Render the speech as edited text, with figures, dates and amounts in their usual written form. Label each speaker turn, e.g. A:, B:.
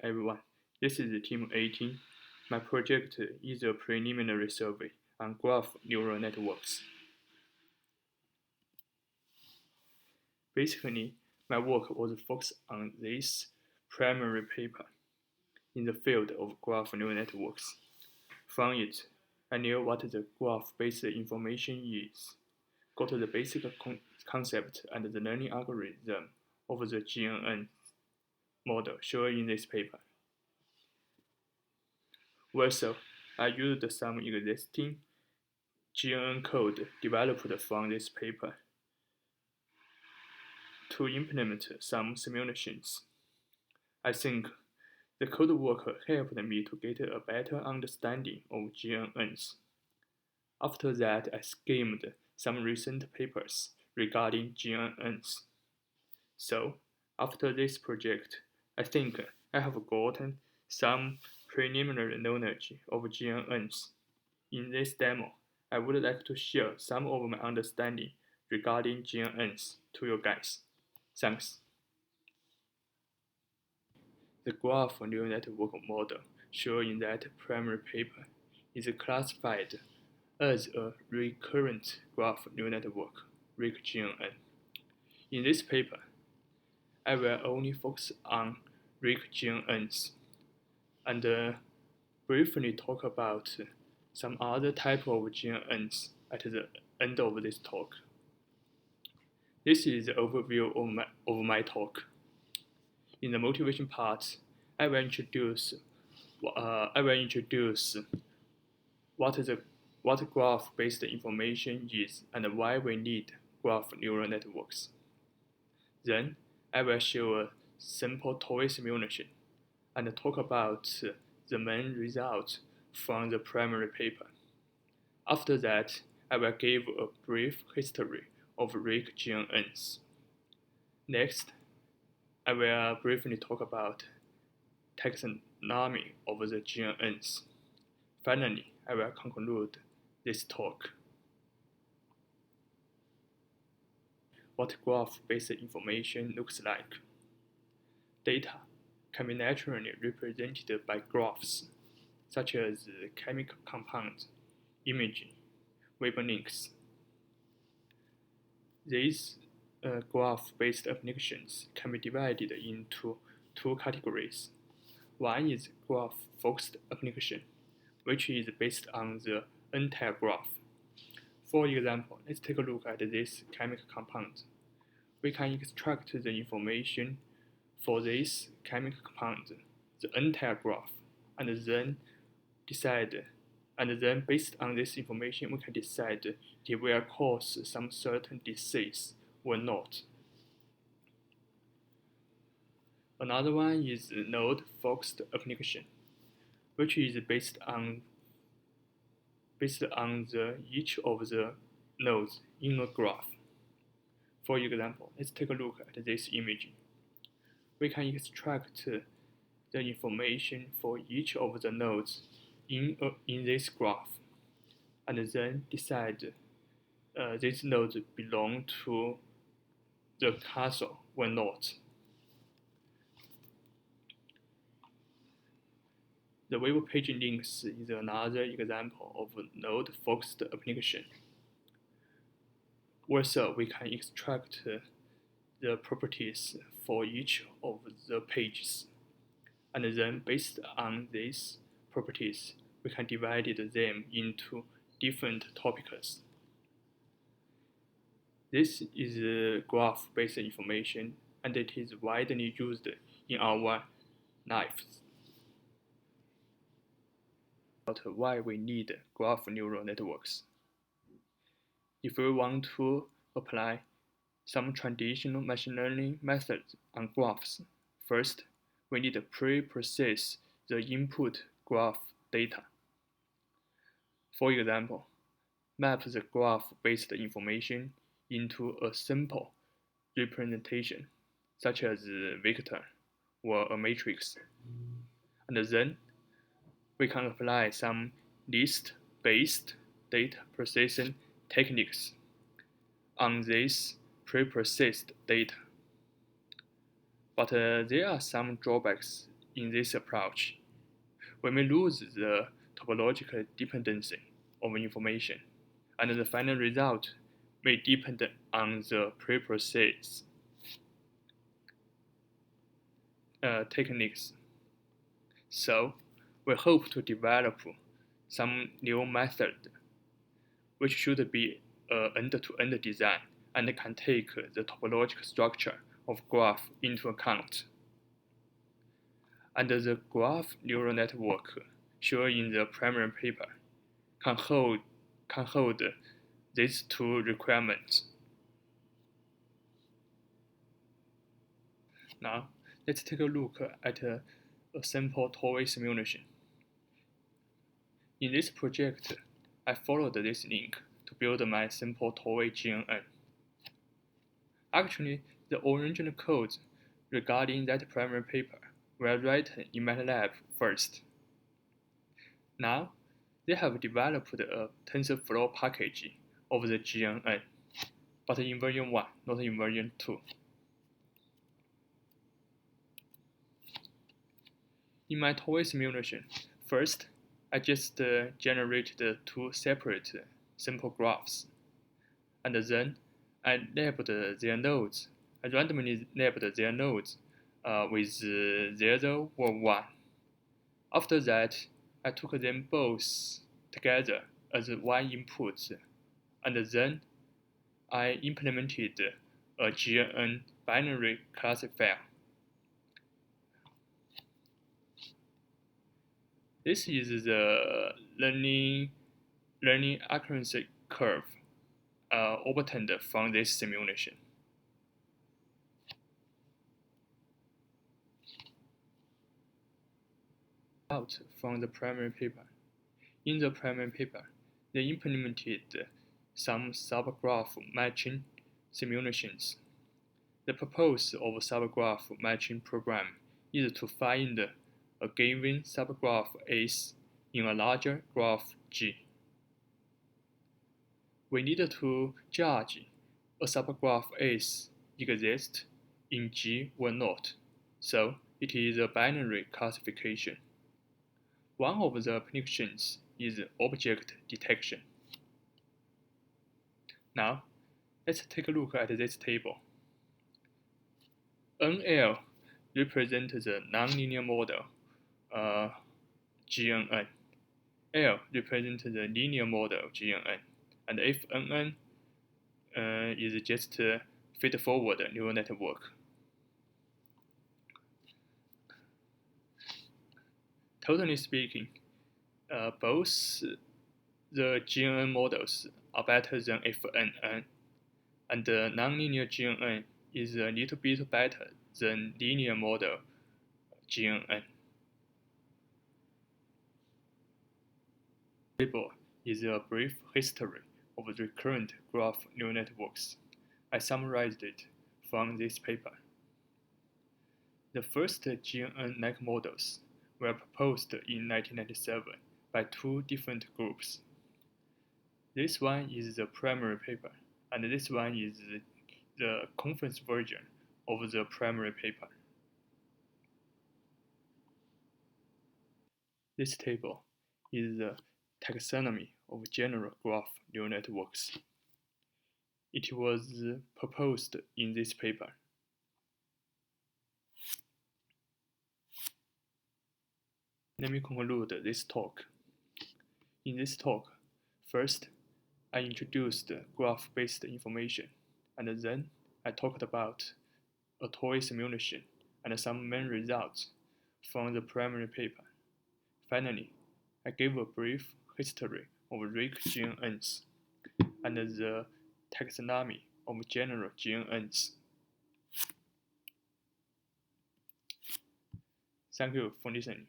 A: everyone. This is Team 18. My project is a preliminary survey on graph neural networks. Basically, my work was focused on this primary paper in the field of graph neural networks. From it, I knew what the graph-based information is, got the basic concept and the learning algorithm of the GNN model shown in this paper. Also, I used some existing GNN code developed from this paper to implement some simulations. I think the code work helped me to get a better understanding of GNNs. After that, I skimmed some recent papers regarding GNNs. So, after this project, I think I have gotten some preliminary knowledge of GNNs. In this demo, I would like to share some of my understanding regarding GNNs to you guys. Thanks. The graph neural network model shown in that primary paper is classified as a recurrent graph neural network, RecGNN. In this paper, I will only focus on RecGNNs and briefly talk about some other type of GNNs at the end of this talk. This is the overview of my talk. In the motivation part, I will introduce what graph-based information is and why we need graph neural networks. Then, I will show a simple toy simulation and talk about the main results from the primary paper. After that, I will give a brief history of RecGNNs. Next, I will briefly talk about taxonomy of the GNNs. Finally, I will conclude this talk. What graph-based information looks like. Data can be naturally represented by graphs, such as chemical compounds, imaging, web links. These graph-based applications can be divided into two categories. One is graph-focused application, which is based on the entire graph. For example, let's take a look at this chemical compound. We can extract the information for this chemical compound, the entire graph, and then based on this information, we can decide if it will cause some certain disease or not. Another one is node-focused application, which is based on each of the nodes in a graph. For example, let's take a look at this image. We can extract the information for each of the nodes in this graph, and then decide these nodes belong to the castle or not. The web page links is another example of node-focused application. Also, we can extract the properties for each of the pages, and then based on these properties, we can divide them into different topics. This is graph-based information, and it is widely used in our lives. About why we need graph neural networks. If we want to apply some traditional machine learning methods on graphs, first, we need to pre-process the input graph data. For example, map the graph-based information into a simple representation, such as a vector or a matrix. And then, we can apply some list-based data processing techniques on this pre-processed data. But there are some drawbacks in this approach, we may lose the topological dependency of information, and the final result may depend on the preprocessed techniques. So, we hope to develop some new method which should be end-to-end design and can take the topological structure of graph into account. And the graph neural network shown in the primary paper can hold these two requirements. Now, let's take a look at a simple toy simulation. In this project, I followed this link to build my simple toy GNN. Actually, the original codes regarding that primary paper were written in MATLAB first. Now, they have developed a TensorFlow package of the GNN, but in version 1, not in version 2. In my toy simulation, first, I just generated two separate simple graphs, and then I labeled their nodes. I randomly labeled their nodes with 0 or 1. After that, I took them both together as one input, and then I implemented a GNN binary classifier. This is the learning accuracy curve obtained from this simulation. Out from the primary paper. In the primary paper, they implemented some subgraph matching simulations. The purpose of a subgraph matching program is to find a given subgraph S in a larger graph G. We need to judge a subgraph S exists in G or not, so it is a binary classification. One of the applications is object detection. Now, let's take a look at this table. NL represents the nonlinear model GNN. L represents the linear model GNN. And if NN is just a feed-forward neural network. Totally speaking, both the GNN models are better than FNN, and the nonlinear GNN is a little bit better than linear model GNN. The table is a brief history of the current graph neural networks. I summarized it from this paper. The first GNN-like models were proposed in 1997 by two different groups. This one is the primary paper, and this one is the conference version of the primary paper. This table is the taxonomy of general graph neural networks. It was proposed in this paper. Let me conclude this talk. In this talk, first, I introduced graph-based information, and then I talked about a toy simulation and some main results from the primary paper. Finally, I gave a brief history of RIC GNNs and the taxonomy of general GNNs. Thank you for listening.